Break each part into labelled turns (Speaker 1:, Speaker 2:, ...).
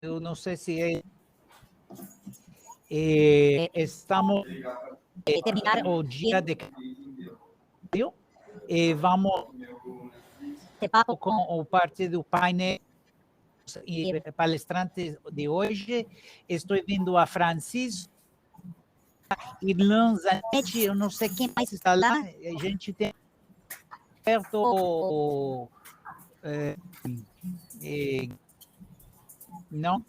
Speaker 1: eu não sei se estamos terminar o dia de e vamos ter papo com o parte do painel e palestrantes de hoje. Estou vendo a Francisco, Irlan Zanetti, eu não sei quem mais está lá. A gente tem perto não?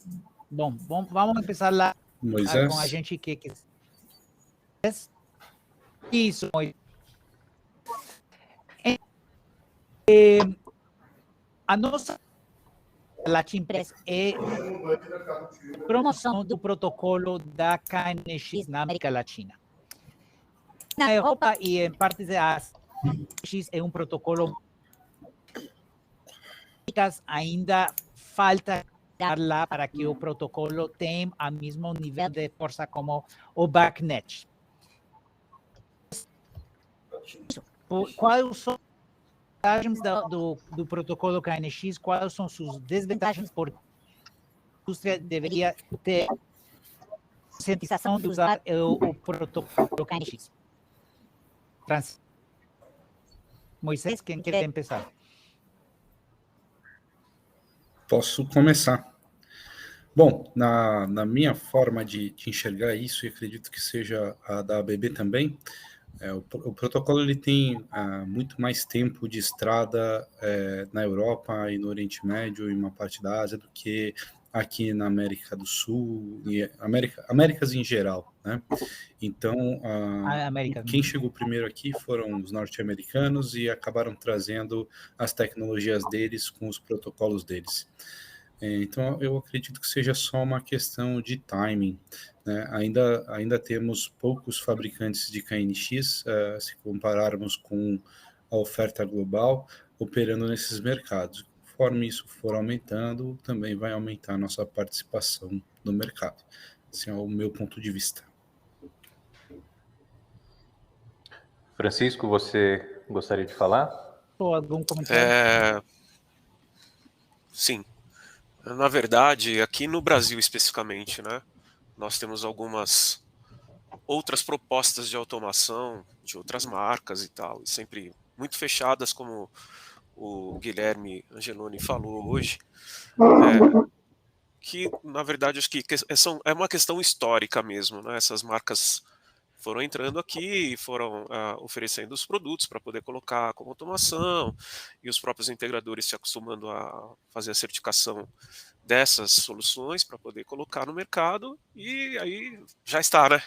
Speaker 1: Bom, vamos começar lá
Speaker 2: Moisés.
Speaker 1: com a gente que isso, Moisés. A nossa Latin Press é promoção do protocolo da KNX na América Latina. Na Europa e em partes da Ásia, é um protocolo ainda falta lá para que o protocolo tenha o mesmo nível de força como o BACnet. Quais são as vantagens do protocolo KNX? Quais são suas desvantagens? Porque a indústria deveria ter conscientização de usar o protocolo KNX. Moisés, quem quer começar?
Speaker 2: Posso começar. Bom, na minha forma de enxergar isso, e acredito que seja a da ABB também, o protocolo ele tem muito mais tempo de estrada na Europa e no Oriente Médio e uma parte da Ásia do que aqui na América do Sul e Américas em geral, né? Então, quem chegou primeiro aqui foram os norte-americanos e acabaram trazendo as tecnologias deles com os protocolos deles. Então, eu acredito que seja só uma questão de timing, né? Ainda temos poucos fabricantes de KNX, se compararmos com a oferta global, operando nesses mercados. Conforme isso for aumentando, também vai aumentar a nossa participação no mercado. Esse é o meu ponto de vista.
Speaker 3: Francisco, você gostaria de falar?
Speaker 1: Algum comentário?
Speaker 4: Sim. Na verdade, aqui no Brasil especificamente, né, nós temos algumas outras propostas de automação de outras marcas e tal, e sempre muito fechadas, como o Guilherme Angeloni falou hoje, que na verdade acho que é uma questão histórica mesmo, né? Essas marcas foram entrando aqui e foram oferecendo os produtos para poder colocar como automação, e os próprios integradores se acostumando a fazer a certificação dessas soluções para poder colocar no mercado, e aí já está, né?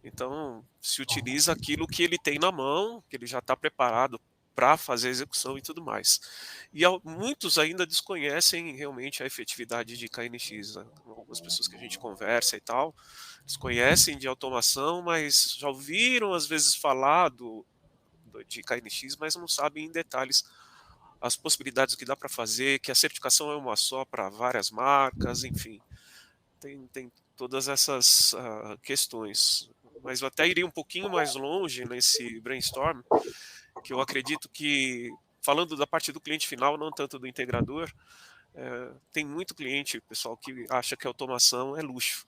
Speaker 4: Então se utiliza aquilo que ele tem na mão, que ele já está preparado para fazer a execução e tudo mais. E muitos ainda desconhecem realmente a efetividade de KNX, né? Algumas pessoas que a gente conversa e tal, eles conhecem de automação, mas já ouviram às vezes falar de KNX, mas não sabem em detalhes as possibilidades que dá para fazer, que a certificação é uma só para várias marcas, enfim. Tem todas essas questões. Mas eu até iria um pouquinho mais longe nesse brainstorm, que eu acredito que, falando da parte do cliente final, não tanto do integrador, tem muito cliente, pessoal, que acha que a automação é luxo.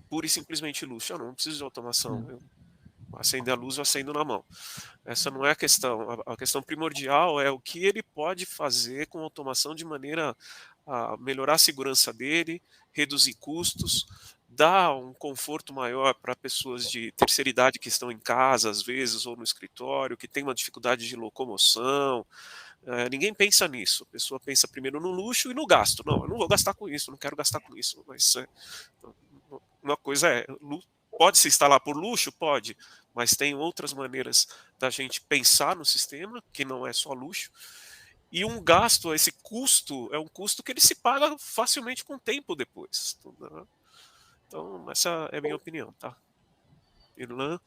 Speaker 4: Pura e simplesmente luxo. Eu não preciso de automação. Eu acendo a luz, eu acendo na mão. Essa não é a questão. A questão primordial é o que ele pode fazer com a automação de maneira a melhorar a segurança dele, reduzir custos, dar um conforto maior para pessoas de terceira idade que estão em casa, às vezes, ou no escritório, que tem uma dificuldade de locomoção. Ninguém pensa nisso. A pessoa pensa primeiro no luxo e no gasto. Não, eu não vou gastar com isso, não quero gastar com isso. Mas uma coisa pode se instalar por luxo? Pode, mas tem outras maneiras da gente pensar no sistema, que não é só luxo. E um gasto, esse custo, é um custo que ele se paga facilmente com o tempo depois. Então, essa é a minha opinião, tá? Irlan?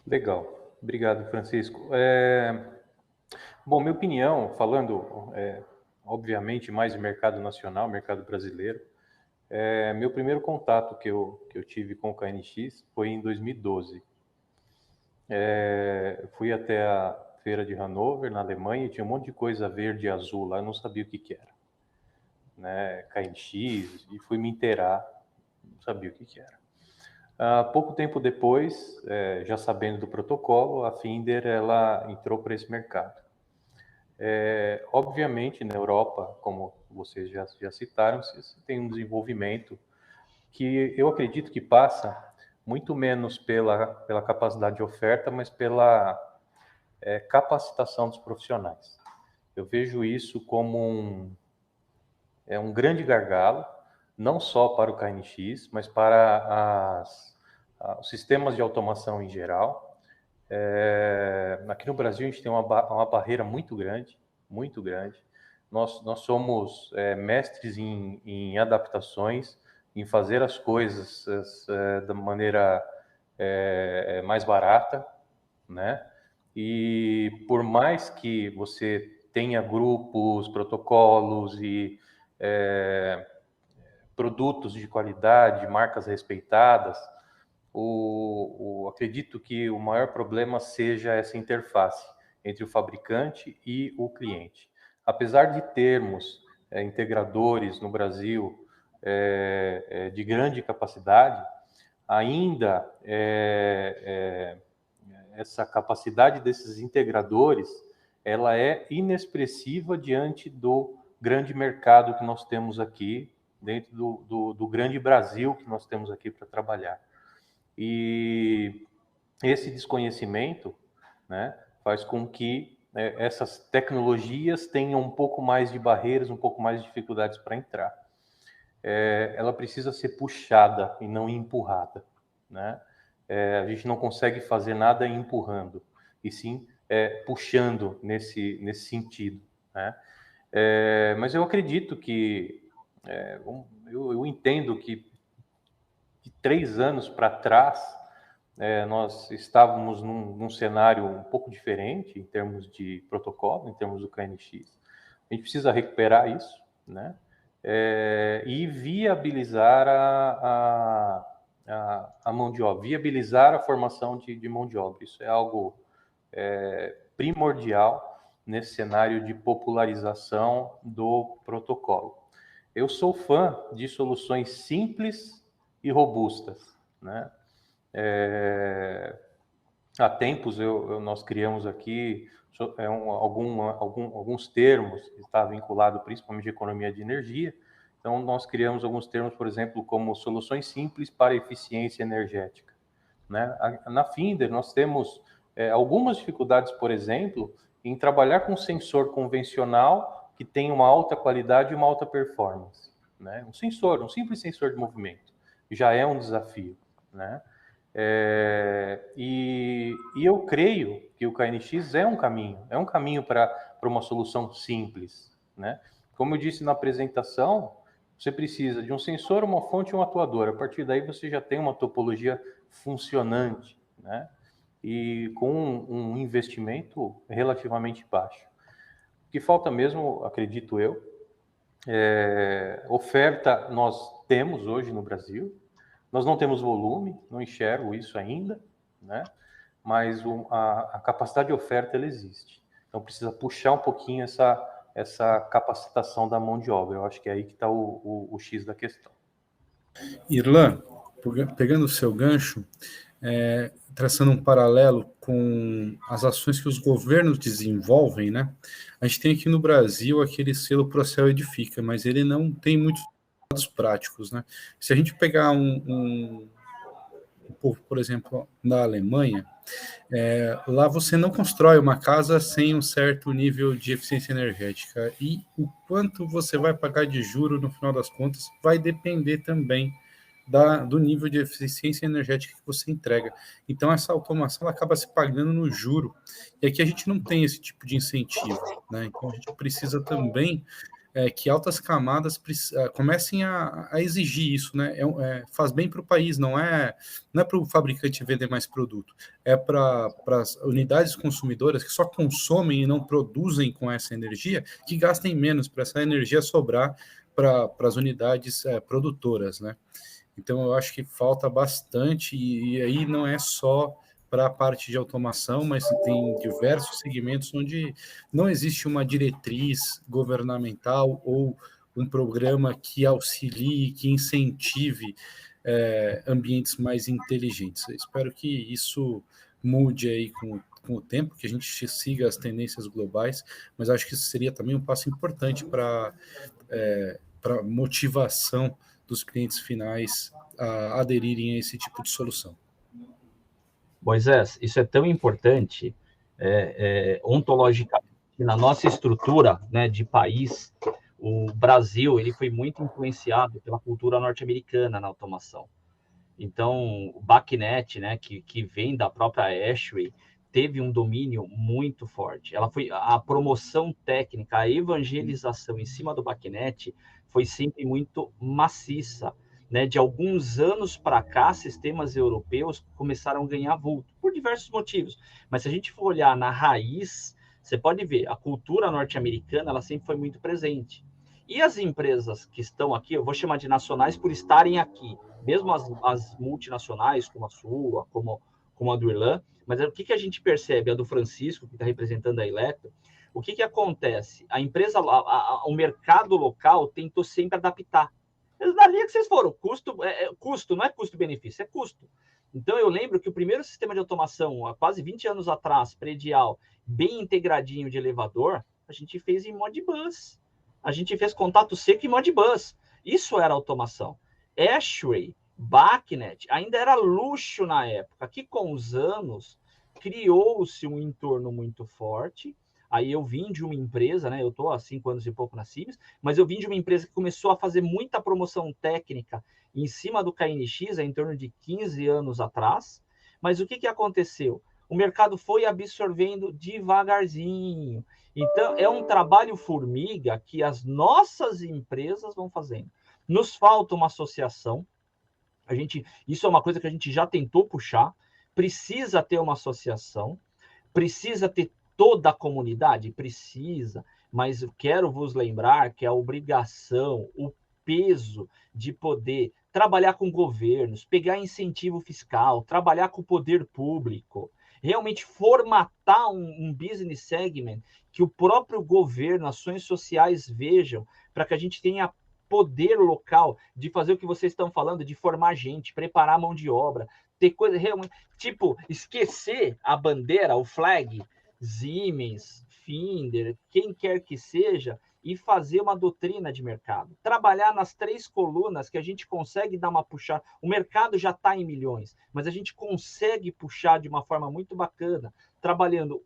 Speaker 3: Legal. Obrigado, Francisco. Bom, minha opinião, falando, obviamente, mais de mercado nacional, mercado brasileiro, meu primeiro contato que eu tive com o KNX foi em 2012. Fui até a feira de Hannover, na Alemanha, e tinha um monte de coisa verde e azul lá, eu não sabia o que era. né, KNX, e fui me inteirar, não sabia o que era. Pouco tempo depois, já sabendo do protocolo, a Finder ela entrou para esse mercado. Obviamente, na Europa, como vocês já citaram, você tem um desenvolvimento que eu acredito que passa muito menos pela capacidade de oferta, mas pela capacitação dos profissionais. Eu vejo isso como um grande gargalo, não só para o KNX, mas para os sistemas de automação em geral. Aqui no Brasil a gente tem uma barreira muito grande, muito grande. Nós somos mestres em adaptações, em fazer as coisas da maneira mais barata, né? E por mais que você tenha grupos, protocolos e produtos de qualidade, marcas respeitadas, acredito que o maior problema seja essa interface entre o fabricante e o cliente. Apesar de termos integradores no Brasil de grande capacidade, ainda essa capacidade desses integradores ela é inexpressiva diante do grande mercado que nós temos aqui, dentro do grande Brasil que nós temos aqui para trabalhar. E esse desconhecimento, né, faz com que essas tecnologias tenham um pouco mais de barreiras, um pouco mais de dificuldades para entrar. Ela precisa ser puxada e não empurrada, né? A gente não consegue fazer nada empurrando, e sim puxando nesse sentido, né? Mas eu acredito que eu entendo que de 3 anos para trás nós estávamos num cenário um pouco diferente em termos de protocolo, em termos do KNX. A gente precisa recuperar isso, né? E viabilizar a mão de obra, viabilizar a formação de mão de obra. Isso é algo primordial nesse cenário de popularização do protocolo. Eu sou fã de soluções simples e robustas, né? Há tempos nós criamos aqui alguns termos que está vinculado principalmente à economia de energia. Então, nós criamos alguns termos, por exemplo, como soluções simples para eficiência energética, né? Na Finder, nós temos algumas dificuldades, por exemplo, em trabalhar com sensor convencional que tem uma alta qualidade e uma alta performance, né? Um simples sensor de movimento, já é um desafio, né? E eu creio que o KNX é um caminho para uma solução simples, né? Como eu disse na apresentação, você precisa de um sensor, uma fonte e um atuador. A partir daí você já tem uma topologia funcionante, né? E com um investimento relativamente baixo. O que falta mesmo, acredito eu, oferta nós temos hoje no Brasil. Nós não temos volume, não enxergo isso ainda, né? Mas a capacidade de oferta ela existe. Então precisa puxar um pouquinho essa capacitação da mão de obra. Eu acho que é aí que está o X da questão.
Speaker 2: Irlan, pegando o seu gancho, traçando um paralelo com as ações que os governos desenvolvem, né? A gente tem aqui no Brasil aquele selo Procel Edifica, mas ele não tem muitos dados práticos, né? Se a gente pegar um povo, por exemplo, na Alemanha, lá você não constrói uma casa sem um certo nível de eficiência energética, e o quanto você vai pagar de juro no final das contas vai depender também do nível de eficiência energética que você entrega. Então, essa automação ela acaba se pagando no juro. E aqui a gente não tem esse tipo de incentivo, né? Então, a gente precisa também que altas camadas comecem a exigir isso, né? Faz bem para o país, não é para o fabricante vender mais produto, é para as unidades consumidoras que só consomem e não produzem com essa energia, que gastem menos para essa energia sobrar para as unidades produtoras, né? Então, eu acho que falta bastante, e aí não é só para a parte de automação, mas tem diversos segmentos onde não existe uma diretriz governamental ou um programa que auxilie, que incentive ambientes mais inteligentes. Eu espero que isso mude aí com o tempo, que a gente siga as tendências globais, mas acho que isso seria também um passo importante para a motivação dos clientes finais a aderirem a esse tipo de solução.
Speaker 5: Moisés, isso é tão importante, ontologicamente, na nossa estrutura, né, de país. O Brasil, ele foi muito influenciado pela cultura norte-americana na automação. Então, o BACnet, né, que vem da própria ASHRAE, teve um domínio muito forte. A promoção técnica, a evangelização em cima do BACnet foi sempre muito maciça. Né? De alguns anos para cá, sistemas europeus começaram a ganhar vulto, por diversos motivos. Mas se a gente for olhar na raiz, você pode ver, a cultura norte-americana ela sempre foi muito presente. E as empresas que estão aqui, eu vou chamar de nacionais por estarem aqui, mesmo as multinacionais, como a sua, como a do Irlan, mas o que a gente percebe, a do Francisco, que está representando a Electro, o que acontece? A empresa, o mercado local tentou sempre adaptar. Na linha que vocês foram, custo não é custo-benefício, é custo. Então, eu lembro que o primeiro sistema de automação, há quase 20 anos atrás, predial, bem integradinho de elevador, a gente fez em Modbus. A gente fez contato seco em Modbus. Isso era automação. ASHRAE, BACnet, ainda era luxo na época, que com os anos criou-se um entorno muito forte. Aí eu vim de uma empresa, né? Eu estou há 5 anos e pouco na Siemens, mas eu vim de uma empresa que começou a fazer muita promoção técnica em cima do KNX, em torno de 15 anos atrás. Mas o que aconteceu? O mercado foi absorvendo devagarzinho. Então, é um trabalho formiga que as nossas empresas vão fazendo. Nos falta uma associação. Isso é uma coisa que a gente já tentou puxar. Precisa ter uma associação. Precisa ter toda a comunidade? Precisa, mas eu quero vos lembrar que a obrigação, o peso de poder trabalhar com governos, pegar incentivo fiscal, trabalhar com o poder público, realmente formatar um business segment que o próprio governo, ações sociais vejam, para que a gente tenha poder local de fazer o que vocês estão falando, de formar gente, preparar a mão de obra, ter coisa realmente, tipo, esquecer a bandeira, o flag, Siemens, Finder, quem quer que seja, e fazer uma doutrina de mercado. Trabalhar nas 3 colunas que a gente consegue dar uma puxada. O mercado já está em milhões, mas a gente consegue puxar de uma forma muito bacana, trabalhando,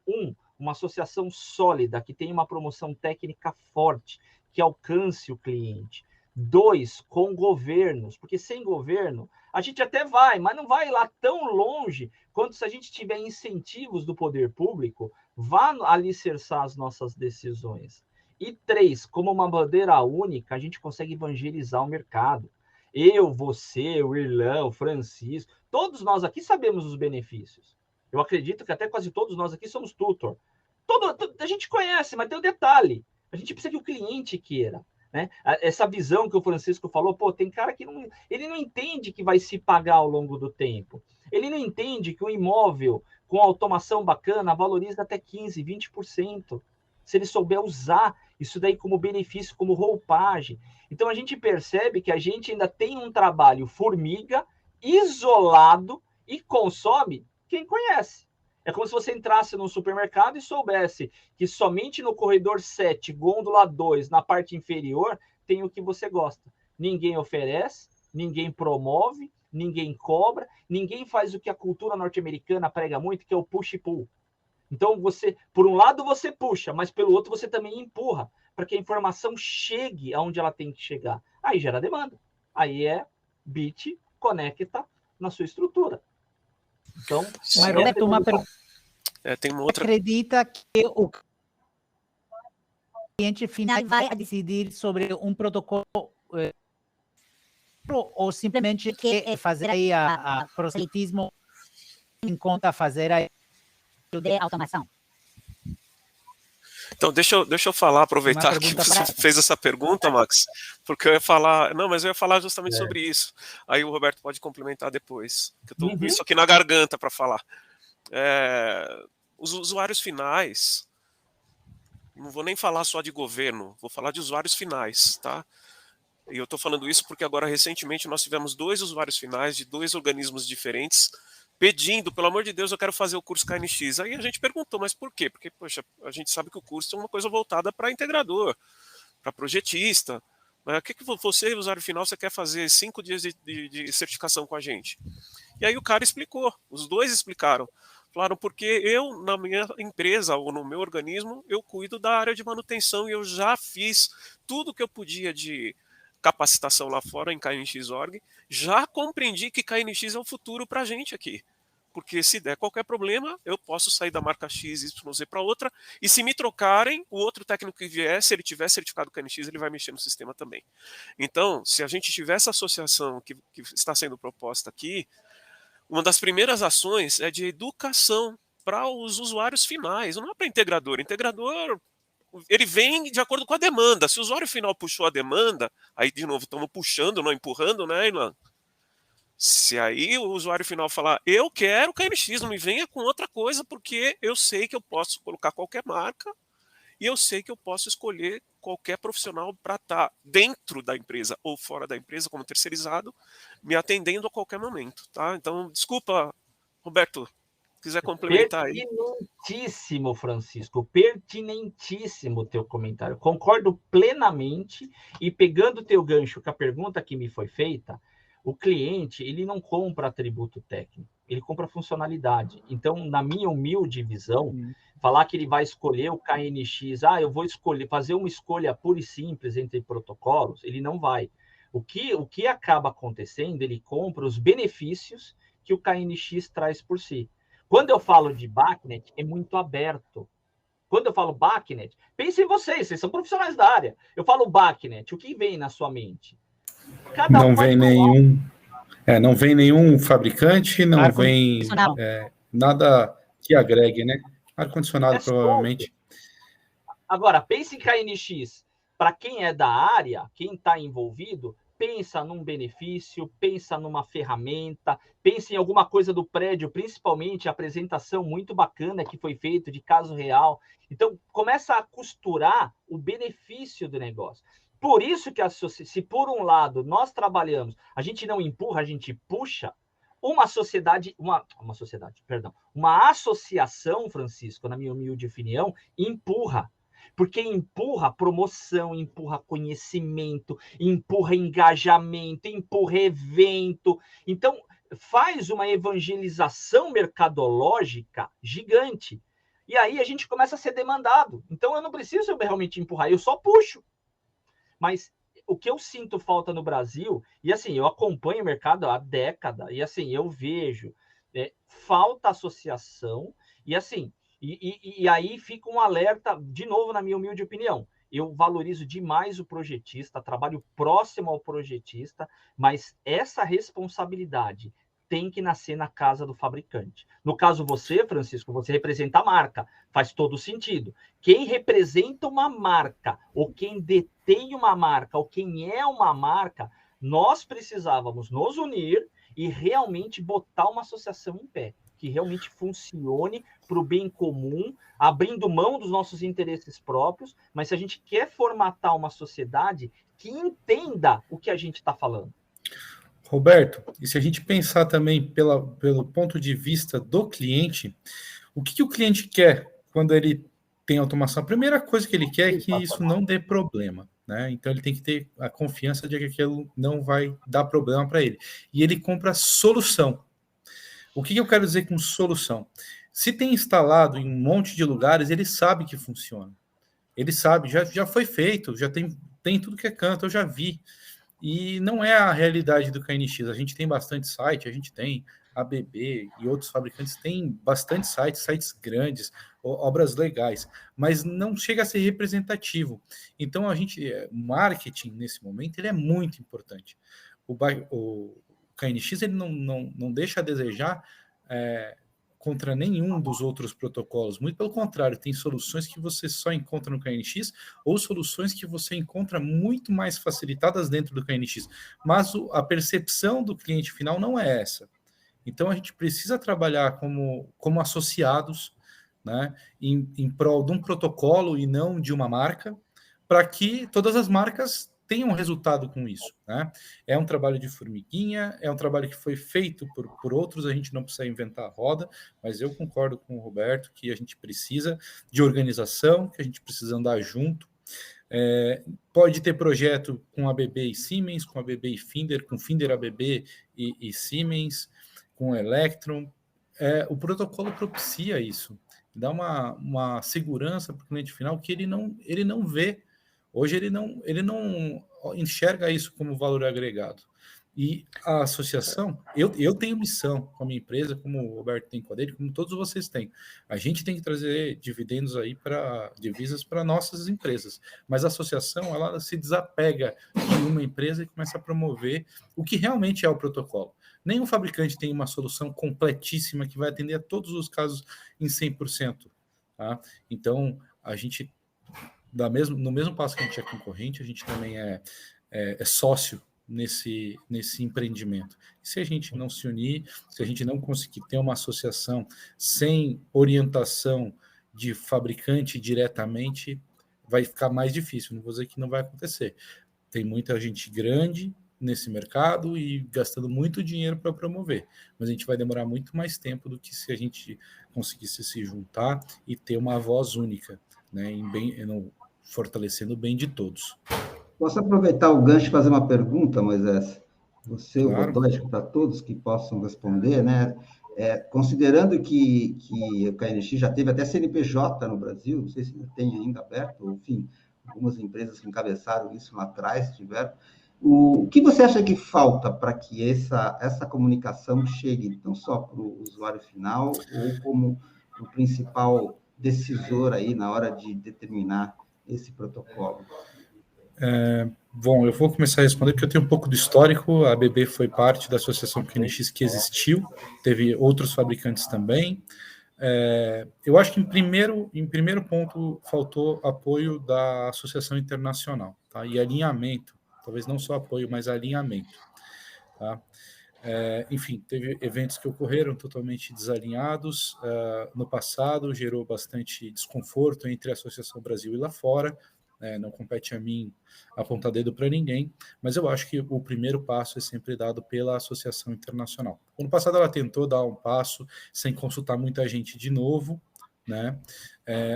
Speaker 5: uma associação sólida, que tenha uma promoção técnica forte, que alcance o cliente. 2, com governos, porque sem governo, a gente até vai, mas não vai lá tão longe quanto se a gente tiver incentivos do poder público, vá alicerçar as nossas decisões. E 3, como uma bandeira única, a gente consegue evangelizar o mercado. Eu, você, o Irlan, o Francisco, todos nós aqui sabemos os benefícios. Eu acredito que até quase todos nós aqui somos tutor. A gente conhece, mas tem um detalhe. A gente precisa que o cliente queira. Né? Essa visão que o Francisco falou, tem cara que ele não entende que vai se pagar ao longo do tempo. Ele não entende que o imóvel com automação bacana valoriza até 15%, 20%. Se ele souber usar isso daí como benefício, como roupagem. Então, a gente percebe que a gente ainda tem um trabalho formiga, isolado, e consome quem conhece. É como se você entrasse num supermercado e soubesse que somente no corredor 7, gôndola 2, na parte inferior, tem o que você gosta. Ninguém oferece, ninguém promove, ninguém cobra, ninguém faz o que a cultura norte-americana prega muito, que é o push e pull. Então, por um lado, você puxa, mas pelo outro, você também empurra, para que a informação chegue aonde ela tem que chegar. Aí gera demanda. Aí é bit, conecta na sua estrutura. Então,
Speaker 1: mas Roberto, uma pergunta.
Speaker 4: Tem uma outra.
Speaker 1: Acredita que o cliente final vai decidir sobre um protocolo ou simplesmente quer fazer aí a proselitismo em conta fazer a de automação?
Speaker 4: Então, deixa eu falar, aproveitar que você fez essa pergunta, Max, porque eu ia falar... Não, mas eu ia falar justamente sobre isso. Aí o Roberto pode complementar depois, que eu estou com isso aqui na garganta para falar. Os usuários finais, não vou nem falar só de governo, vou falar de usuários finais, tá? E eu estou falando isso porque agora, recentemente, nós tivemos 2 usuários finais de 2 organismos diferentes pedindo, pelo amor de Deus, eu quero fazer o curso KNX. Aí a gente perguntou, mas por quê? Porque, poxa, a gente sabe que o curso é uma coisa voltada para integrador, para projetista. Mas o que você, usuário final, você quer fazer 5 dias de certificação com a gente? E aí o cara explicou, os 2 explicaram. Falaram, porque eu, na minha empresa ou no meu organismo, eu cuido da área de manutenção e eu já fiz tudo que eu podia de capacitação lá fora em KNX.org, já compreendi que KNX é o futuro para a gente aqui. Porque se der qualquer problema, eu posso sair da marca X, YZ para outra, e se me trocarem, o outro técnico que vier, se ele tiver certificado KNX, ele vai mexer no sistema também. Então, se a gente tiver essa associação que está sendo proposta aqui, uma das primeiras ações é de educação para os usuários finais, não é para integrador. Integrador, ele vem de acordo com a demanda. Se o usuário final puxou a demanda, aí de novo estamos puxando, não empurrando, né, Ilan? Se aí o usuário final falar, eu quero KNX, não me venha com outra coisa, porque eu sei que eu posso colocar qualquer marca e eu sei que eu posso escolher qualquer profissional para estar dentro da empresa ou fora da empresa, como terceirizado, me atendendo a qualquer momento, tá? Então, desculpa, Roberto, quiser complementar aí.
Speaker 5: Pertinentíssimo, Francisco, pertinentíssimo o teu comentário. Concordo plenamente, e pegando o teu gancho com a pergunta que me foi feita, o cliente, ele não compra atributo técnico, ele compra funcionalidade. Então, na minha humilde visão, falar que ele vai escolher o KNX, eu vou escolher, fazer uma escolha pura e simples entre protocolos, ele não vai. O que acaba acontecendo, ele compra os benefícios que o KNX traz por si. Quando eu falo de BACnet, é muito aberto. Quando eu falo BACnet, pense em vocês são profissionais da área. Eu falo BACnet, o que vem na sua mente?
Speaker 2: Não vem nenhum... não vem nenhum fabricante, não vem nada que agregue, né? Ar-condicionado, provavelmente.
Speaker 5: Agora, pense em KNX. Para quem é da área, quem está envolvido, pensa num benefício, pensa numa ferramenta, pensa em alguma coisa do prédio, principalmente a apresentação muito bacana que foi feita de caso real. Então, começa a costurar o benefício do negócio. Por isso que, se por um lado nós trabalhamos, a gente não empurra, a gente puxa, uma associação, Francisco, na minha humilde opinião, empurra. Porque empurra promoção, empurra conhecimento, empurra engajamento, empurra evento. Então, faz uma evangelização mercadológica gigante. E aí a gente começa a ser demandado. Então, eu não preciso realmente empurrar, eu só puxo. Mas o que eu sinto falta no Brasil, e assim, eu acompanho o mercado há década, e assim, eu vejo, falta associação, e assim, e aí fica um alerta, de novo, na minha humilde opinião, eu valorizo demais o projetista, trabalho próximo ao projetista, mas essa responsabilidade tem que nascer na casa do fabricante. No caso você, Francisco, você representa a marca, faz todo sentido. Quem representa uma marca, ou quem detém uma marca, ou quem é uma marca, nós precisávamos nos unir e realmente botar uma associação em pé, que realmente funcione para o bem comum, abrindo mão dos nossos interesses próprios, mas se a gente quer formatar uma sociedade que entenda o que a gente está falando.
Speaker 2: Roberto, e se a gente pensar também pelo ponto de vista do cliente, o que o cliente quer quando ele tem automação? A primeira coisa que ele quer é que isso não dê problema, né? Então ele tem que ter a confiança de que aquilo não vai dar problema para ele. E ele compra solução. O que eu quero dizer com solução? Se tem instalado em um monte de lugares, ele sabe que funciona. Ele sabe, já foi feito, já tem tudo que é canto, eu já vi. E não é a realidade do KNX. A gente tem bastante site, a gente tem a ABB e outros fabricantes têm bastante sites grandes, obras legais, mas não chega a ser representativo. Então, o marketing, nesse momento, ele é muito importante. O KNX ele não deixa a desejar contra nenhum dos outros protocolos. Muito pelo contrário, tem soluções que você só encontra no KNX ou soluções que você encontra muito mais facilitadas dentro do KNX. Mas a percepção do cliente final não é essa. Então, a gente precisa trabalhar como associados, né, em prol de um protocolo e não de uma marca, para que todas as marcas tenha um resultado com isso, né? É um trabalho de formiguinha, é um trabalho que foi feito por outros, a gente não precisa inventar a roda, mas eu concordo com o Roberto que a gente precisa de organização, que a gente precisa andar junto. Pode ter projeto com ABB e Siemens, com ABB e Finder, com Finder ABB e Siemens, com Electron. O protocolo propicia isso, dá uma segurança para o cliente final que ele não vê. Hoje ele não enxerga isso como valor agregado. E a associação, eu tenho missão com a minha empresa, como o Roberto tem com a dele, como todos vocês têm. A gente tem que trazer dividendos aí divisas para nossas empresas. Mas a associação, ela se desapega de uma empresa e começa a promover o que realmente é o protocolo. Nenhum fabricante tem uma solução completíssima que vai atender a todos os casos em 100%. Tá? Então, a gente, no mesmo passo que a gente é concorrente, a gente também é sócio nesse empreendimento. E se a gente não se unir, se a gente não conseguir ter uma associação sem orientação de fabricante diretamente, vai ficar mais difícil. Não vou dizer que não vai acontecer. Tem muita gente grande nesse mercado e gastando muito dinheiro para promover, mas a gente vai demorar muito mais tempo do que se a gente conseguisse se juntar e ter uma voz única, né, fortalecendo o bem de todos.
Speaker 6: Posso aproveitar o gancho e fazer uma pergunta, Moisés? Você,
Speaker 2: claro.
Speaker 6: O Botói, para todos que possam responder, né? Considerando que o KNX já teve até CNPJ no Brasil, não sei se tem ainda aberto, enfim, algumas empresas que encabeçaram isso lá atrás tiveram. O que você acha que falta para que essa comunicação chegue não só para o usuário final, ou como o principal decisor aí na hora de determinar esse protocolo?
Speaker 2: Bom, eu vou começar a responder porque eu tenho um pouco do histórico. A ABB foi parte da associação KNX que existiu, teve outros fabricantes também. Eu acho que em primeiro ponto faltou apoio da associação internacional, tá? E alinhamento, talvez não só apoio, mas alinhamento, tá? Enfim, teve eventos que ocorreram totalmente desalinhados no passado, gerou bastante desconforto entre a Associação Brasil e lá fora. Não compete a mim apontar dedo para ninguém, mas eu acho que o primeiro passo é sempre dado pela Associação Internacional. No passado ela tentou dar um passo sem consultar muita gente de novo, né?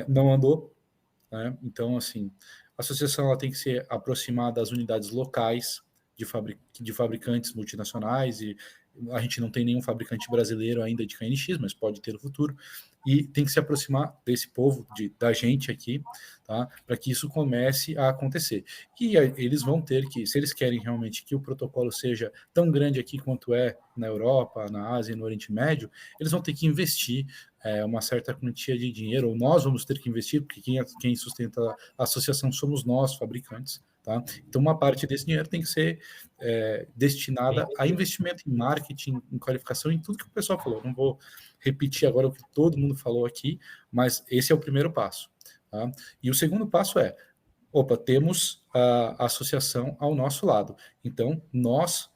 Speaker 2: Não andou, né? Então, assim, a associação ela tem que se aproximar das unidades locais de fabricantes multinacionais, e a gente não tem nenhum fabricante brasileiro ainda de KNX, mas pode ter no futuro, e tem que se aproximar desse povo, da gente aqui, tá? Para que isso comece a acontecer. E eles vão ter que, se eles querem realmente que o protocolo seja tão grande aqui quanto é na Europa, na Ásia e no Oriente Médio, eles vão ter que investir uma certa quantia de dinheiro, ou nós vamos ter que investir, porque quem sustenta a associação somos nós, fabricantes. Tá? Então, uma parte desse dinheiro tem que ser destinada a investimento em marketing, em qualificação, em tudo que o pessoal falou. Não vou repetir agora o que todo mundo falou aqui, mas esse é o primeiro passo. Tá? E o segundo passo temos a associação ao nosso lado. Então, nós,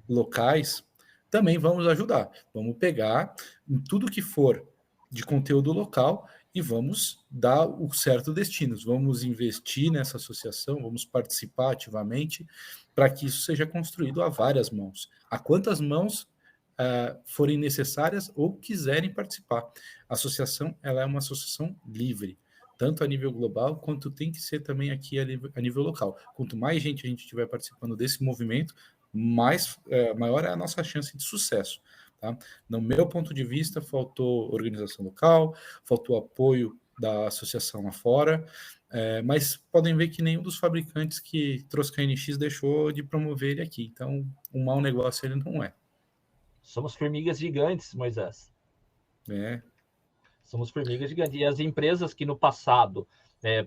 Speaker 2: locais, também vamos ajudar. Vamos pegar em tudo que for de conteúdo local e vamos dar o certo destino. Vamos investir nessa associação, vamos participar ativamente para que isso seja construído a várias mãos. A quantas mãos forem necessárias ou quiserem participar. A associação ela é uma associação livre, tanto a nível global, quanto tem que ser também aqui a nível local. Quanto mais gente a gente estiver participando desse movimento, maior é a nossa chance de sucesso. Tá? No meu ponto de vista, faltou organização local, faltou apoio da associação lá fora, mas podem ver que nenhum dos fabricantes que trouxe KNX deixou de promover ele aqui. Então, um mau negócio ele não é.
Speaker 5: Somos formigas gigantes, Moisés. Somos formigas gigantes. E as empresas que no passado,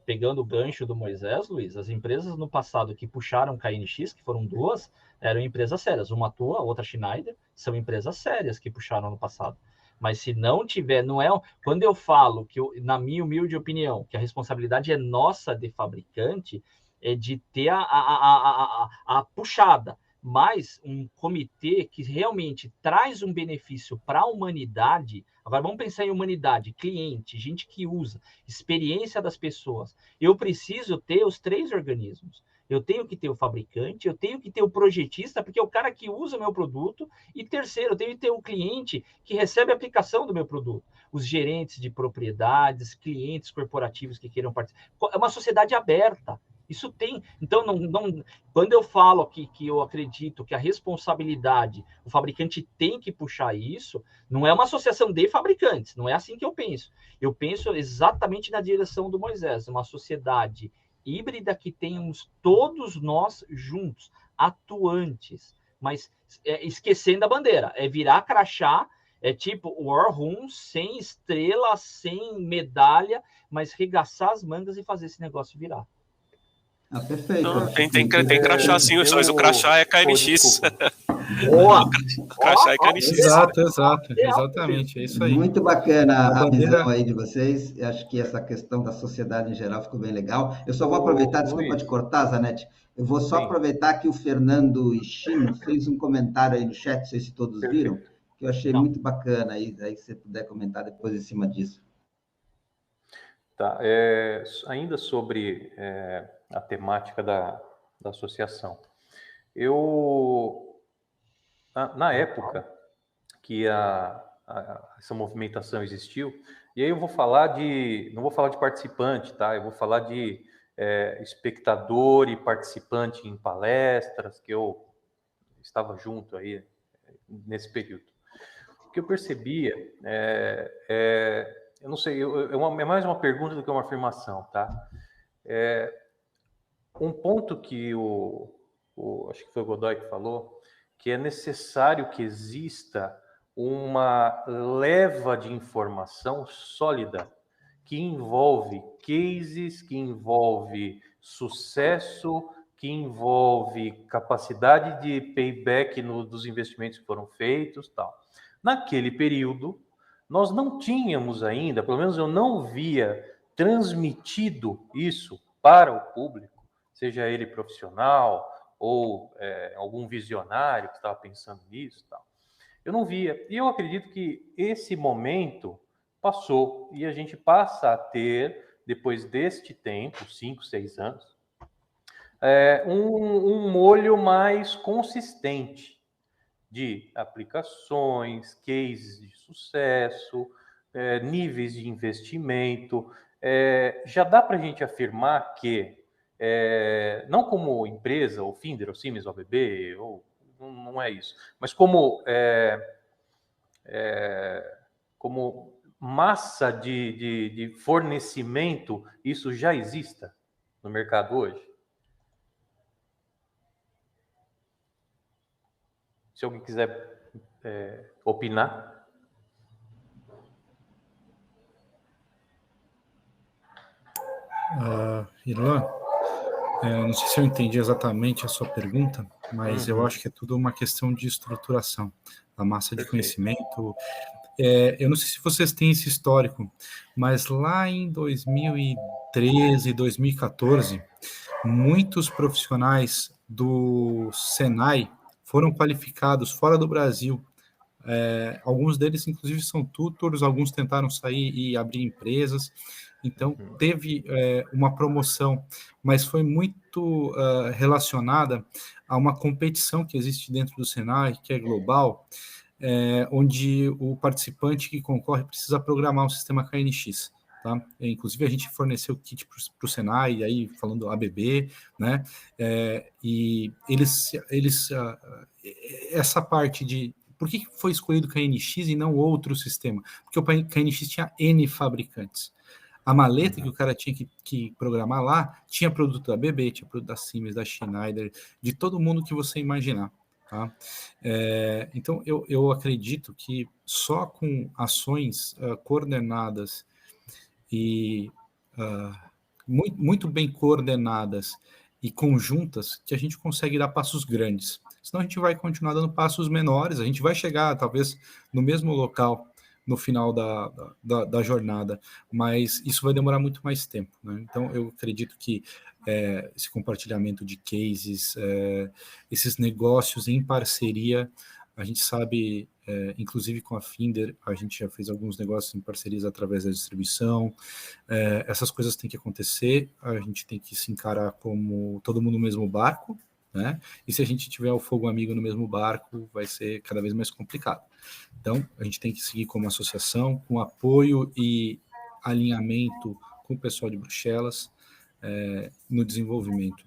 Speaker 5: pegando o gancho do Moisés, Luiz, as empresas no passado que puxaram KNX, que foram duas, eram empresas sérias. Uma tua, outra Schneider, são empresas sérias que puxaram no passado. Mas se não tiver, não é... Quando eu falo que, na minha humilde opinião, que a responsabilidade é nossa de fabricante, é de ter a puxada, mas um comitê que realmente traz um benefício para a humanidade. Agora vamos pensar em humanidade, cliente, gente que usa, experiência das pessoas. Eu preciso ter os 3 organismos. Eu tenho que ter o fabricante, eu tenho que ter o projetista, porque é o cara que usa o meu produto, e terceiro, eu tenho que ter o cliente que recebe a aplicação do meu produto. Os gerentes de propriedades, clientes corporativos que queiram participar. É uma sociedade aberta. Isso tem. Então, quando eu falo que eu acredito que a responsabilidade, o fabricante tem que puxar isso, não é uma associação de fabricantes, não é assim que eu penso. Eu penso exatamente na direção do Moisés, uma sociedade híbrida que tenhamos todos nós juntos, atuantes, mas esquecendo a bandeira, é virar crachá, é tipo War Room, sem estrela, sem medalha, mas regaçar as mangas e fazer esse negócio virar.
Speaker 6: Perfeito.
Speaker 4: Não, tem crachá sim, mas o crachá é KNX.
Speaker 5: Boa!
Speaker 4: O crachá é KNX.
Speaker 2: Exatamente, é isso aí.
Speaker 6: Muito bacana a
Speaker 2: bandeira...
Speaker 6: visão aí de vocês. Eu acho que essa questão da sociedade em geral ficou bem legal. Eu só vou aproveitar, desculpa te cortar, Zanetti. Eu vou só aproveitar que o Fernando Ishino fez um comentário aí no chat, não sei se todos viram, que eu achei muito bacana aí se você puder comentar depois em cima disso.
Speaker 3: Tá, ainda sobre a temática da associação. Na época que essa movimentação existiu, e aí eu vou falar não vou falar de participante, tá? Eu vou falar de espectador e participante em palestras, que eu estava junto aí nesse período. O que eu percebia eu não sei, é mais uma pergunta do que uma afirmação, tá? Um ponto que acho que foi o Godoy que falou, que é necessário que exista uma leva de informação sólida que envolve cases, que envolve sucesso, que envolve capacidade de payback dos investimentos que foram feitos, tal. Naquele período, nós não tínhamos ainda, pelo menos eu não via transmitido isso para o público, seja ele profissional ou algum visionário que estava pensando nisso, tal. Eu não via. E eu acredito que esse momento passou e a gente passa a ter, depois deste tempo, 5, 6 anos, um molho mais consistente de aplicações, cases de sucesso, níveis de investimento. Já dá para a gente afirmar que, não como empresa, ou Finder, ou Siemens, ou ABB, não é isso, mas como massa de fornecimento, isso já exista no mercado hoje? Se alguém quiser opinar.
Speaker 2: Irlan, não sei se eu entendi exatamente a sua pergunta, mas eu acho que é tudo uma questão de estruturação, a massa de conhecimento. Eu não sei se vocês têm esse histórico, mas lá em 2013, 2014, muitos profissionais do Senai foram qualificados fora do Brasil. Alguns deles, inclusive, são tutors, alguns tentaram sair e abrir empresas. Então, teve uma promoção, mas foi muito relacionada a uma competição que existe dentro do Senai, que é global, onde o participante que concorre precisa programar um sistema KNX. Tá? Inclusive, a gente forneceu kit para o Senai, e aí falando ABB, né? E essa parte de por que foi escolhido o KNX e não outro sistema? Porque o KNX tinha N fabricantes. A maleta que o cara tinha que programar lá tinha produto da ABB, tinha produto da Siemens, da Schneider, de todo mundo que você imaginar. Tá? Então, eu acredito que só com ações coordenadas e muito bem coordenadas e conjuntas que a gente consegue dar passos grandes. Senão a gente vai continuar dando passos menores, a gente vai chegar talvez no mesmo local no final da jornada, mas isso vai demorar muito mais tempo, né? Então eu acredito que esse compartilhamento de cases, esses negócios em parceria, a gente sabe inclusive com a Finder, a gente já fez alguns negócios em parcerias através da distribuição. Essas coisas têm que acontecer, a gente tem que se encarar como todo mundo no mesmo barco, né? E se a gente tiver o fogo amigo no mesmo barco, vai ser cada vez mais complicado. Então, a gente tem que seguir como associação, com apoio e alinhamento com o pessoal de Bruxelas, no desenvolvimento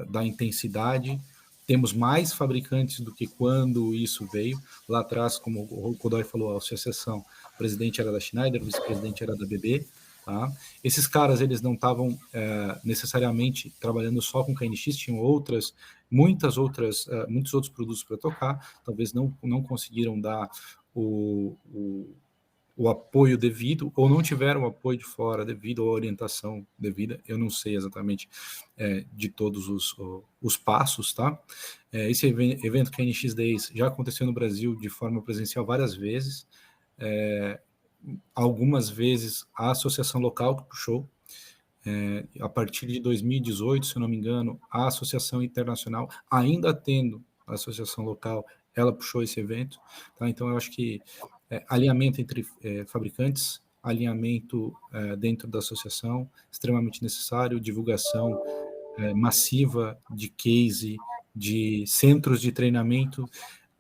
Speaker 2: da intensidade. Temos mais fabricantes do que quando isso veio. Lá atrás, como o Godoy falou, a associação, o presidente era da Schneider, o vice-presidente era da BB. Tá? Esses caras, eles não estavam necessariamente trabalhando só com KNX, tinham muitos outros produtos para tocar, talvez não conseguiram dar o apoio devido, ou não tiveram o apoio de fora devido, ou a orientação devida, eu não sei exatamente de todos os passos, tá? Esse evento KNX Days já aconteceu no Brasil de forma presencial várias vezes, algumas vezes a associação local que puxou, a partir de 2018, se eu não me engano, a associação internacional, ainda tendo a associação local, ela puxou esse evento, tá? Então eu acho que alinhamento entre fabricantes, alinhamento dentro da associação, extremamente necessário, divulgação massiva de case, de centros de treinamento.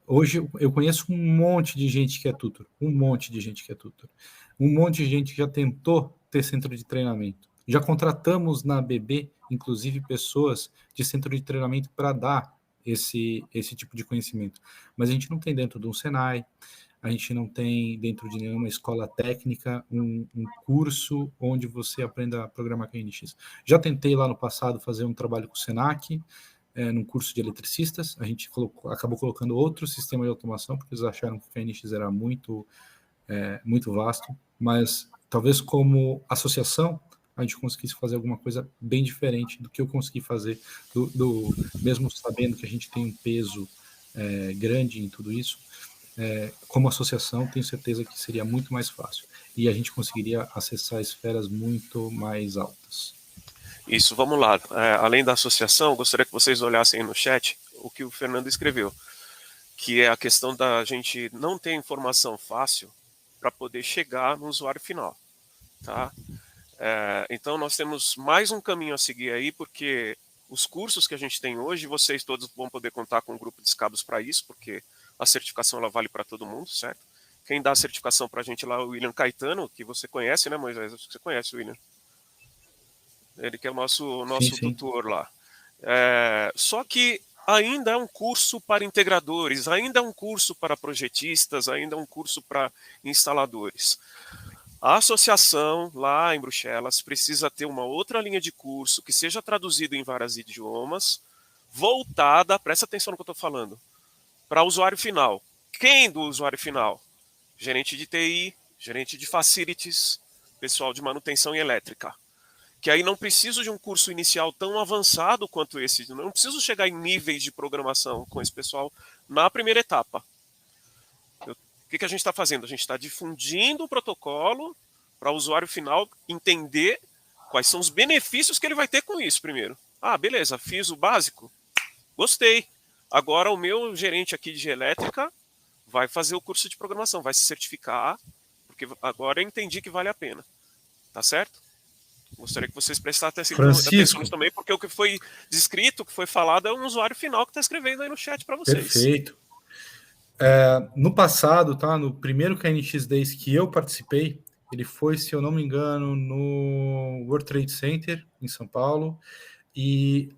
Speaker 2: Hoje eu conheço um monte de gente que é tutor, um monte de gente que já tentou ter centro de treinamento. Já contratamos na BB, inclusive, pessoas de centro de treinamento para dar esse tipo de conhecimento. Mas a gente não tem dentro de um Senai, a gente não tem dentro de nenhuma escola técnica um curso onde você aprenda a programar KNX. Já tentei lá no passado fazer um trabalho com o Senac, num curso de eletricistas, a gente acabou colocando outro sistema de automação, porque eles acharam que o KNX era muito vasto, mas talvez como associação a gente conseguisse fazer alguma coisa bem diferente do que eu consegui fazer, mesmo sabendo que a gente tem um peso grande em tudo isso. Como associação, tenho certeza que seria muito mais fácil e a gente conseguiria acessar esferas muito mais altas.
Speaker 4: Isso, vamos lá. Além da associação, gostaria que vocês olhassem aí no chat o que o Fernando escreveu, que é a questão da gente não ter informação fácil para poder chegar no usuário final, tá? Então nós temos mais um caminho a seguir aí, porque os cursos que a gente tem hoje, vocês todos vão poder contar com um grupo de escados para isso, porque a certificação ela vale para todo mundo, certo? Quem dá a certificação para a gente lá é o William Caetano, que você conhece, né, Moisés? Acho que você conhece o William. Ele que é o nosso
Speaker 2: sim.
Speaker 4: tutor lá. Só que ainda é um curso para integradores, ainda é um curso para projetistas, ainda é um curso para instaladores. A associação lá em Bruxelas precisa ter uma outra linha de curso que seja traduzido em vários idiomas, voltada, presta atenção no que eu estou falando, para o usuário final. Quem do usuário final? Gerente de TI, gerente de facilities, pessoal de manutenção e elétrica. Que aí não preciso de um curso inicial tão avançado quanto esse, não preciso chegar em níveis de programação com esse pessoal na primeira etapa. O que a gente está fazendo? A gente está difundindo o protocolo para o usuário final entender quais são os benefícios que ele vai ter com isso primeiro. Beleza, fiz o básico, gostei. Agora o meu gerente aqui de elétrica vai fazer o curso de programação, vai se certificar, porque agora eu entendi que vale a pena. Tá certo? Gostaria que vocês prestassem atenção também, porque o que foi descrito, o que foi falado, é um usuário final que está escrevendo aí no chat para vocês.
Speaker 2: Perfeito. No passado, tá? No primeiro KNX Days que eu participei, ele foi, se eu não me engano, no World Trade Center, em São Paulo, e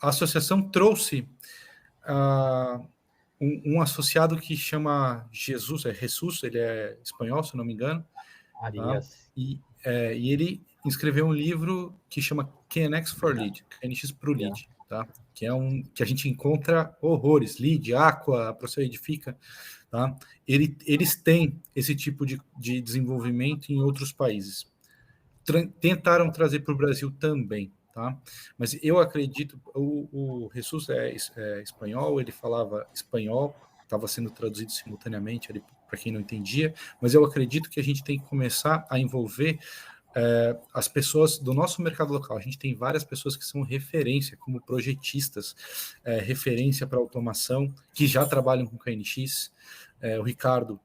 Speaker 2: a associação trouxe um associado que chama Jesus, ele é espanhol, se eu não me engano.
Speaker 5: Arias.
Speaker 2: Tá? E ele escreveu um livro que chama KNX for Lead, KNX pro Lead, tá? Que é que a gente encontra horrores, Lead, Aqua, Procel Edifica, tá? Eles têm esse tipo de desenvolvimento em outros países. Tentaram trazer para o Brasil também, tá? Mas eu acredito, o Jesus é espanhol, ele falava espanhol, estava sendo traduzido simultaneamente para quem não entendia, mas eu acredito que a gente tem que começar a envolver as pessoas do nosso mercado local, a gente tem várias pessoas que são referência, como projetistas, referência para automação, que já trabalham com KNX. O Ricardo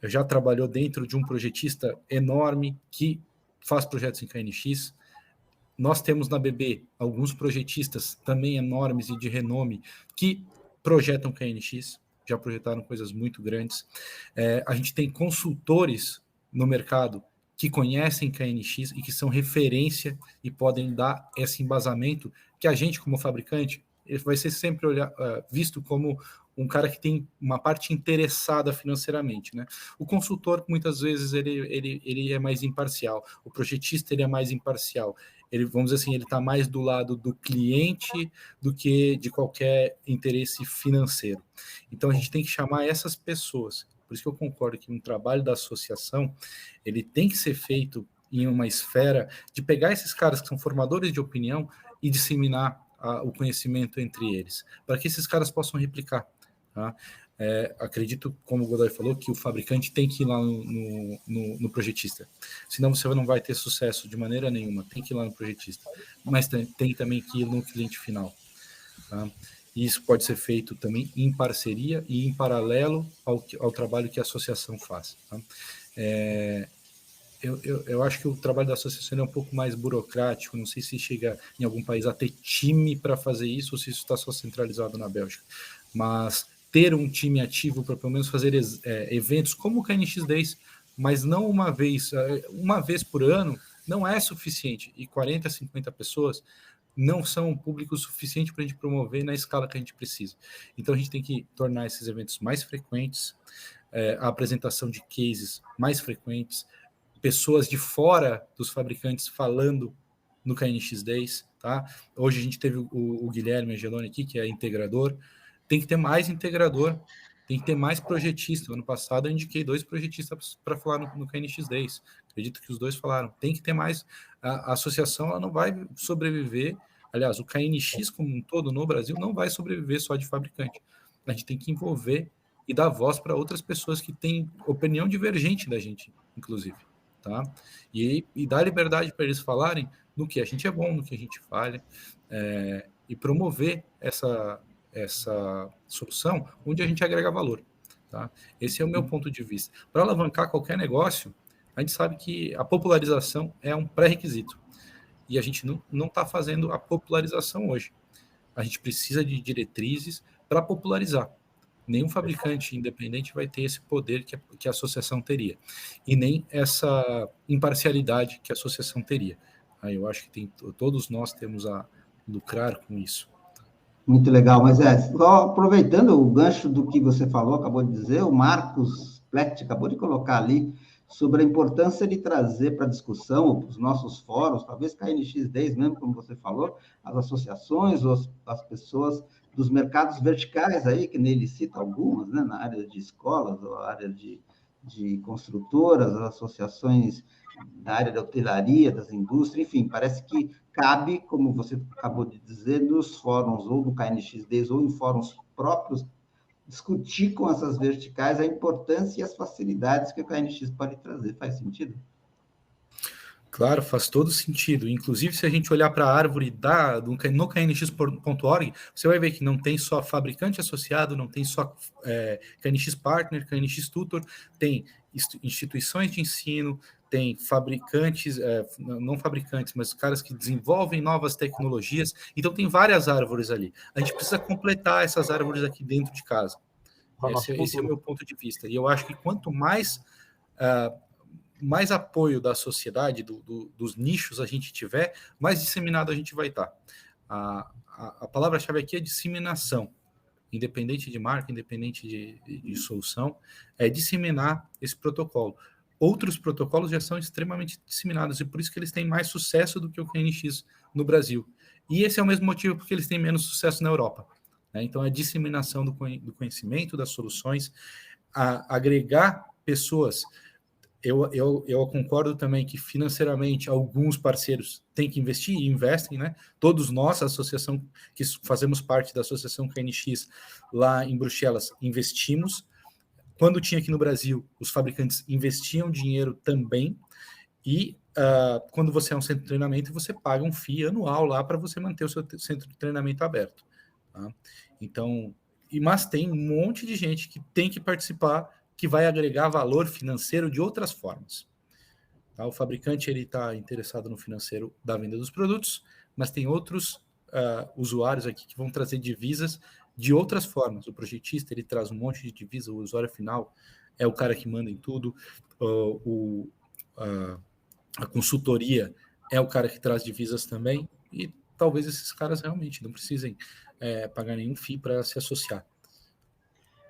Speaker 2: já trabalhou dentro de um projetista enorme que faz projetos em KNX. Nós temos na BB alguns projetistas também enormes e de renome que projetam KNX, já projetaram coisas muito grandes. A gente tem consultores no mercado que conhecem KNX e que são referência e podem dar esse embasamento que a gente, como fabricante, vai ser sempre visto como um cara que tem uma parte interessada financeiramente, né? O consultor, muitas vezes, ele é mais imparcial. O projetista, ele é mais imparcial. Ele, vamos dizer assim, ele está mais do lado do cliente do que de qualquer interesse financeiro. Então, a gente tem que chamar essas pessoas. Por isso que eu concordo que um trabalho da associação, ele tem que ser feito em uma esfera de pegar esses caras que são formadores de opinião e disseminar o conhecimento entre eles, para que esses caras possam replicar. Tá? Acredito, como o Godoy falou, que o fabricante tem que ir lá no projetista. Senão você não vai ter sucesso de maneira nenhuma. Tem que ir lá no projetista. Mas tem também que ir no cliente final. Tá? E isso pode ser feito também em parceria e em paralelo ao trabalho que a associação faz. Tá? Eu acho que o trabalho da associação é um pouco mais burocrático. Não sei se chega em algum país a ter time para fazer isso ou se isso está só centralizado na Bélgica. Mas ter um time ativo para pelo menos fazer eventos como o KNX Days, mas não uma vez por ano, não é suficiente. E 40, 50 pessoas não são um público suficiente para a gente promover na escala que a gente precisa. Então a gente tem que tornar esses eventos mais frequentes, a apresentação de cases mais frequentes, pessoas de fora dos fabricantes falando no KNX Days. Tá? Hoje a gente teve o Guilherme Angeloni aqui, que é integrador. Tem que ter mais integrador, tem que ter mais projetista. Ano passado eu indiquei 2 projetistas para falar no KNX Days. Acredito que os 2 falaram. Tem que ter mais. A associação ela não vai sobreviver. Aliás, o KNX como um todo no Brasil não vai sobreviver só de fabricante. A gente tem que envolver e dar voz para outras pessoas que têm opinião divergente da gente, inclusive. Tá? E dar liberdade para eles falarem no que a gente é bom, no que a gente falha, e promover essa solução onde a gente agrega valor. Tá? Esse é o meu ponto de vista. Para alavancar qualquer negócio, a gente sabe que a popularização é um pré-requisito. E a gente não está fazendo a popularização hoje. A gente precisa de diretrizes para popularizar. Nenhum fabricante independente vai ter esse poder que a associação teria. E nem essa imparcialidade que a associação teria. Aí eu acho que todos nós temos a lucrar com isso.
Speaker 6: Muito legal, mas só aproveitando o gancho do que você falou, acabou de dizer, o Marcos Plecht acabou de colocar ali sobre a importância de trazer para discussão os nossos fóruns, talvez KNX 10 mesmo, como você falou, as associações, as pessoas dos mercados verticais aí, que nele cita algumas, né, na área de escolas, ou área de construtoras, as associações na área da hotelaria, das indústrias, enfim, parece que cabe, como você acabou de dizer, nos fóruns ou no KNX 10 ou em fóruns próprios, discutir com essas verticais a importância e as facilidades que o KNX pode trazer. Faz sentido?
Speaker 2: Claro, faz todo sentido. Inclusive, se a gente olhar para a árvore no knx.org, você vai ver que não tem só fabricante associado, não tem só KNX Partner, KNX Tutor, tem instituições de ensino, tem fabricantes, não fabricantes, mas caras que desenvolvem novas tecnologias. Então, tem várias árvores ali. A gente precisa completar essas árvores aqui dentro de casa. Esse é o meu ponto de vista. E eu acho que quanto mais apoio da sociedade, dos nichos a gente tiver, mais disseminado a gente vai estar. A palavra-chave aqui é disseminação. Independente de marca, independente de solução, é disseminar esse protocolo. Outros protocolos já são extremamente disseminados, e por isso que eles têm mais sucesso do que o KNX no Brasil. E esse é o mesmo motivo porque eles têm menos sucesso na Europa. Né? Então, a disseminação do conhecimento, das soluções, agregar pessoas. Eu concordo também que financeiramente alguns parceiros têm que investir e investem, né? Todos nós, a associação, que fazemos parte da associação KNX lá em Bruxelas, investimos. Quando tinha aqui no Brasil, os fabricantes investiam dinheiro também, e quando você é um centro de treinamento, você paga um FII anual lá para você manter o seu centro de treinamento aberto. Tá? Então, mas tem um monte de gente que tem que participar, que vai agregar valor financeiro de outras formas. Tá? O fabricante está interessado no financeiro da venda dos produtos, mas tem outros usuários aqui que vão trazer divisas de outras formas. O projetista ele traz um monte de divisa, o usuário final é o cara que manda em tudo, a consultoria é o cara que traz divisas também, e talvez esses caras realmente não precisem pagar nenhum FII para se associar.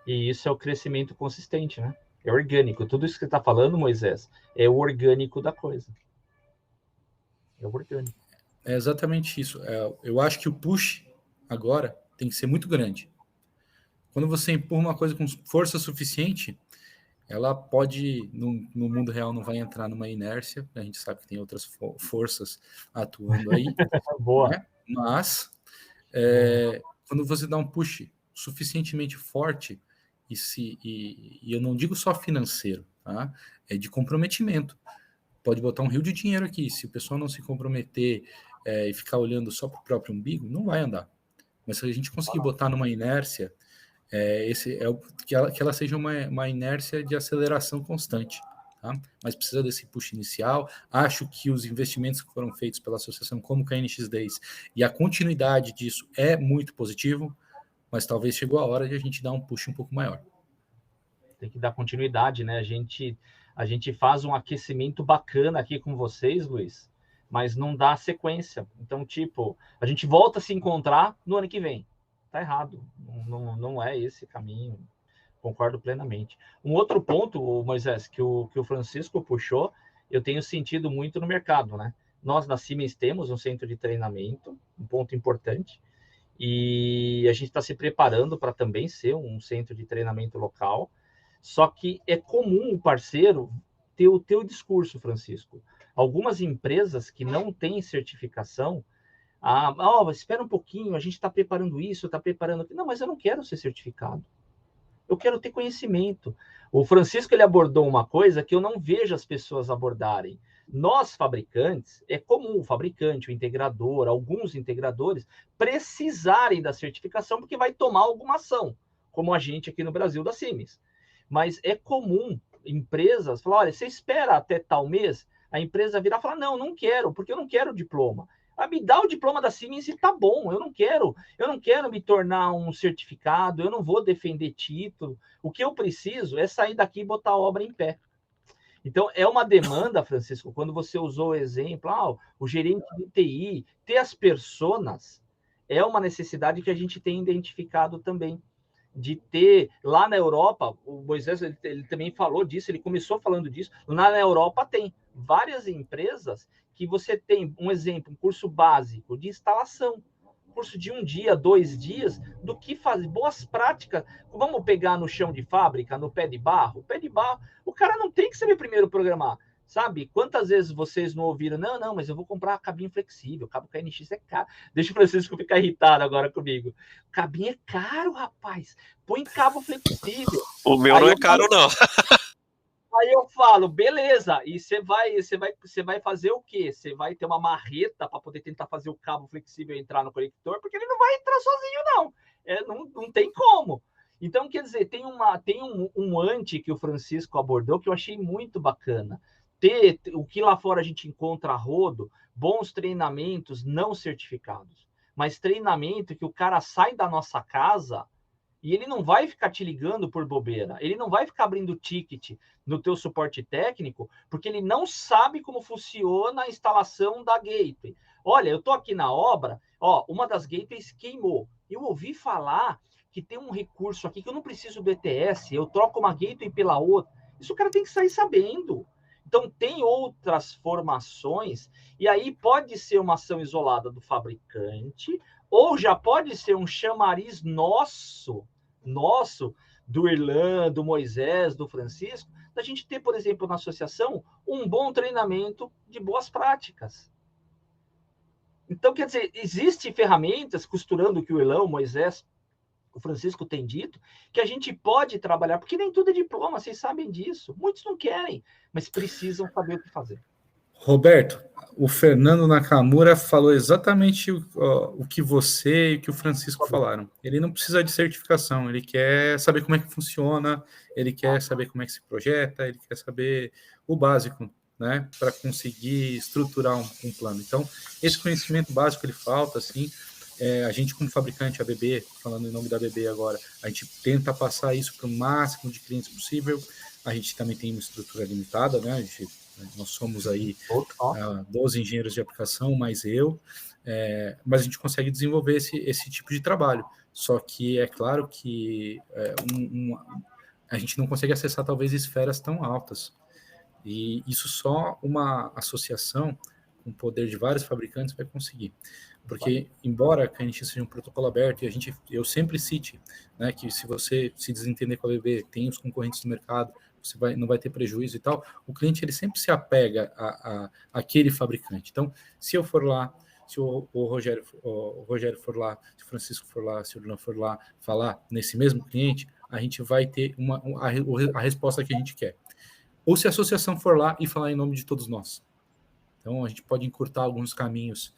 Speaker 5: E isso é o crescimento consistente, né? É orgânico. Tudo isso que você está falando, Moisés, é o orgânico da coisa. É o orgânico.
Speaker 2: É exatamente isso. Eu acho que o push agora tem que ser muito grande. Quando você empurra uma coisa com força suficiente, ela pode, no mundo real, não vai entrar numa inércia. A gente sabe que tem outras forças atuando aí.
Speaker 5: Boa.
Speaker 2: Né? Mas, quando você dá um push suficientemente forte, e eu não digo só financeiro, tá? É de comprometimento. Pode botar um rio de dinheiro aqui. Se o pessoal não se comprometer e ficar olhando só para o próprio umbigo, não vai andar. Mas se a gente conseguir botar numa inércia, que ela seja uma inércia de aceleração constante. Tá? Mas precisa desse push inicial. Acho que os investimentos que foram feitos pela associação, como o KNX Days, e a continuidade disso é muito positivo, mas talvez chegou a hora de a gente dar um push um pouco maior.
Speaker 5: Tem que dar continuidade, né? A gente faz um aquecimento bacana aqui com vocês, Luiz, mas não dá sequência. Então, tipo, a gente volta a se encontrar no ano que vem. Tá errado. Não é esse caminho. Concordo plenamente. Um outro ponto, Moisés, que o Francisco puxou, eu tenho sentido muito no mercado, né? Nós, na Siemens, temos um centro de treinamento, um ponto importante, e a gente está se preparando para também ser um centro de treinamento local. Só que é comum o parceiro ter o teu discurso, Francisco. Algumas empresas que não têm certificação, espera um pouquinho, a gente está preparando isso, está preparando aquilo. Não, mas eu não quero ser certificado. Eu quero ter conhecimento. O Francisco ele abordou uma coisa que eu não vejo as pessoas abordarem. Nós, fabricantes, é comum o fabricante, o integrador, alguns integradores, precisarem da certificação porque vai tomar alguma ação, como a gente aqui no Brasil da Siemens. Mas é comum empresas falar, olha, você espera até tal mês, a empresa virar e falar, não quero, porque eu não quero diploma. Me dá o diploma da Siemens e tá bom, eu não quero me tornar um certificado, eu não vou defender título, o que eu preciso é sair daqui e botar a obra em pé. Então, é uma demanda, Francisco, quando você usou o exemplo, o gerente de TI, ter as personas, é uma necessidade que a gente tem identificado também, de ter, lá na Europa, o Moisés ele também falou disso, ele começou falando disso, lá na Europa tem várias empresas que você tem, um exemplo, um curso básico de instalação, curso de 1 dia, 2 dias, do que fazer, boas práticas. Vamos pegar no chão de fábrica, no pé de barro, o cara não tem que saber primeiro programar, sabe? Quantas vezes vocês não ouviram, não, mas eu vou comprar cabinho flexível, cabo KNX é caro. Deixa o Francisco ficar irritado agora comigo. Cabinho é caro, rapaz. Põe cabo flexível.
Speaker 4: O meu não é caro, não.
Speaker 5: Aí eu falo, beleza, e você vai fazer o quê? Você vai ter uma marreta para poder tentar fazer o cabo flexível entrar no conector, porque ele não vai entrar sozinho, não. Não tem como. Então, quer dizer, tem um anti que o Francisco abordou que eu achei muito bacana. Ter o que lá fora a gente encontra a rodo, bons treinamentos não certificados, mas treinamento que o cara sai da nossa casa e ele não vai ficar te ligando por bobeira, ele não vai ficar abrindo ticket no teu suporte técnico, porque ele não sabe como funciona a instalação da gateway. Olha, eu estou aqui na obra, uma das gateways queimou. Eu ouvi falar que tem um recurso aqui que eu não preciso do ETS, eu troco uma gateway pela outra. Isso o cara tem que sair sabendo. Então, tem outras formações, e aí pode ser uma ação isolada do fabricante, ou já pode ser um chamariz nosso, do Irlan, do Moisés, do Francisco, da gente ter, por exemplo, na associação, um bom treinamento de boas práticas. Então, quer dizer, existem ferramentas, costurando o que o Irlan, o Moisés, o Francisco tem dito, que a gente pode trabalhar, porque nem tudo é diploma, vocês sabem disso. Muitos não querem, mas precisam saber o que fazer.
Speaker 2: Roberto, o Fernando Nakamura falou exatamente o que você e o que o Francisco falaram. Ele não precisa de certificação, ele quer saber como é que funciona, ele quer saber como é que se projeta, ele quer saber o básico, né, para conseguir estruturar um plano. Então, esse conhecimento básico ele falta, assim, a gente como fabricante, a BB, falando em nome da BB agora, a gente tenta passar isso para o máximo de clientes possível. A gente também tem uma estrutura limitada, né, nós somos aí 12 engenheiros de aplicação, mais eu, mas a gente consegue desenvolver esse tipo de trabalho. Só que é claro que a gente não consegue acessar talvez esferas tão altas. E isso só uma associação com o poder de vários fabricantes vai conseguir. Porque, embora a KNX seja um protocolo aberto, e eu sempre cite, né, que se você se desentender com a BB, tem os concorrentes do mercado, você não vai ter prejuízo e tal, o cliente ele sempre se apega àquele fabricante. Então, se eu for lá, se o Rogério for lá, se o Francisco for lá, se o Bruno for lá falar nesse mesmo cliente, a gente vai ter a resposta que a gente quer. Ou se a associação for lá e falar em nome de todos nós. Então, a gente pode encurtar alguns caminhos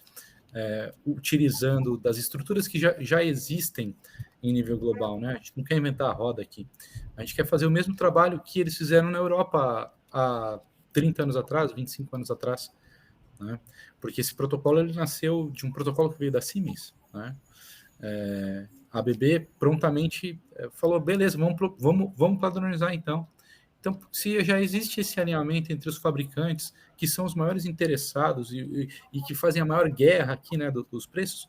Speaker 2: utilizando das estruturas que já existem em nível global, né? A gente não quer inventar a roda aqui. A gente quer fazer o mesmo trabalho que eles fizeram na Europa há 30 anos atrás, 25 anos atrás, né? Porque esse protocolo ele nasceu de um protocolo que veio da Siemens, né? A BB prontamente falou, beleza, vamos padronizar então. Então, se já existe esse alinhamento entre os fabricantes, que são os maiores interessados e que fazem a maior guerra aqui, né, dos preços,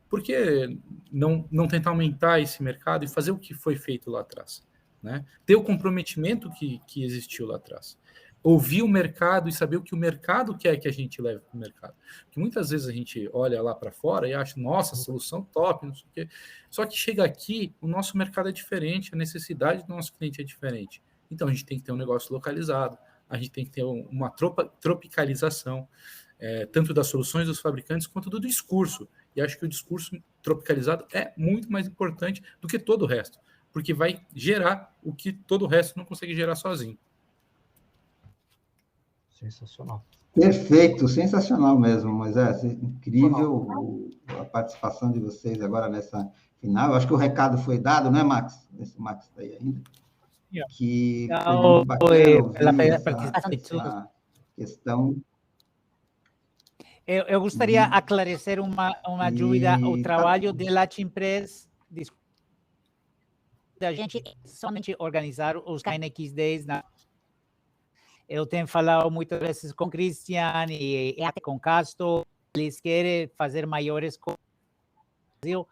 Speaker 2: por que não tentar aumentar esse mercado e fazer o que foi feito lá atrás? Né? Ter o comprometimento que existiu lá atrás. Ouvir o mercado e saber o que o mercado quer que a gente leve para o mercado. Porque muitas vezes a gente olha lá para fora e acha, nossa, solução top, não sei o quê. Só que chega aqui, o nosso mercado é diferente, a necessidade do nosso cliente é diferente. Então, a gente tem que ter um negócio localizado, a gente tem que ter uma tropicalização, tanto das soluções dos fabricantes quanto do discurso. E acho que o discurso tropicalizado é muito mais importante do que todo o resto, porque vai gerar o que todo o resto não consegue gerar sozinho.
Speaker 5: Sensacional.
Speaker 6: Perfeito, sensacional mesmo, Moisés. Incrível a participação de vocês agora nessa final. Eu acho que o recado foi dado, não é, Max? Esse Max está aí ainda. Que foi muito bacana ouvir essa questão.
Speaker 1: Eu gostaria de aclarecer uma dúvida. O trabalho de Latin Press, da gente somente organizar os KNX Days. Eu tenho falado muitas vezes com o Christian e até com o Castro. Eles querem fazer maiores coisas no Brasil,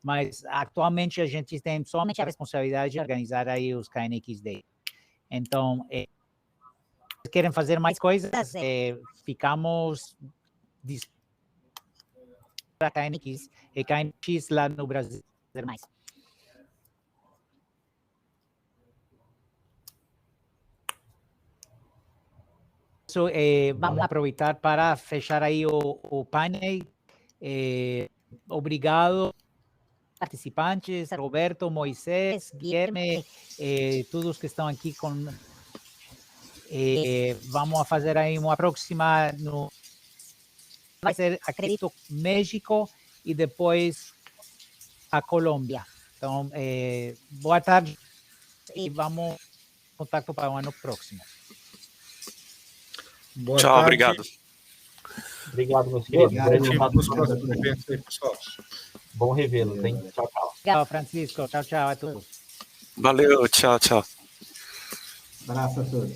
Speaker 1: mas atualmente a gente tem somente a responsabilidade de organizar aí os KNX Days. Então, querem fazer mais coisas, ficamos para KNX e KNX lá no Brasil fazer mais. So, vamos aproveitar para fechar aí o painel. Obrigado, participantes, Roberto, Moisés, Guilherme, todos que estão aqui com... vamos a fazer aí uma próxima... vai ser, acredito, México e depois a Colômbia. Então, boa tarde e vamos em contato para o ano próximo.
Speaker 4: Boa Tchau, tarde. Obrigado.
Speaker 5: Obrigado, meus queridos.
Speaker 2: Pessoal.
Speaker 5: Bom revê-los, hein? Tchau, tchau.
Speaker 1: Tchau, Francisco. Tchau, tchau a todos.
Speaker 4: Valeu, tchau, tchau.
Speaker 6: Abraço a todos.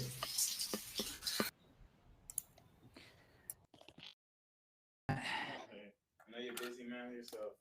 Speaker 6: I know you're busy, man, yourself.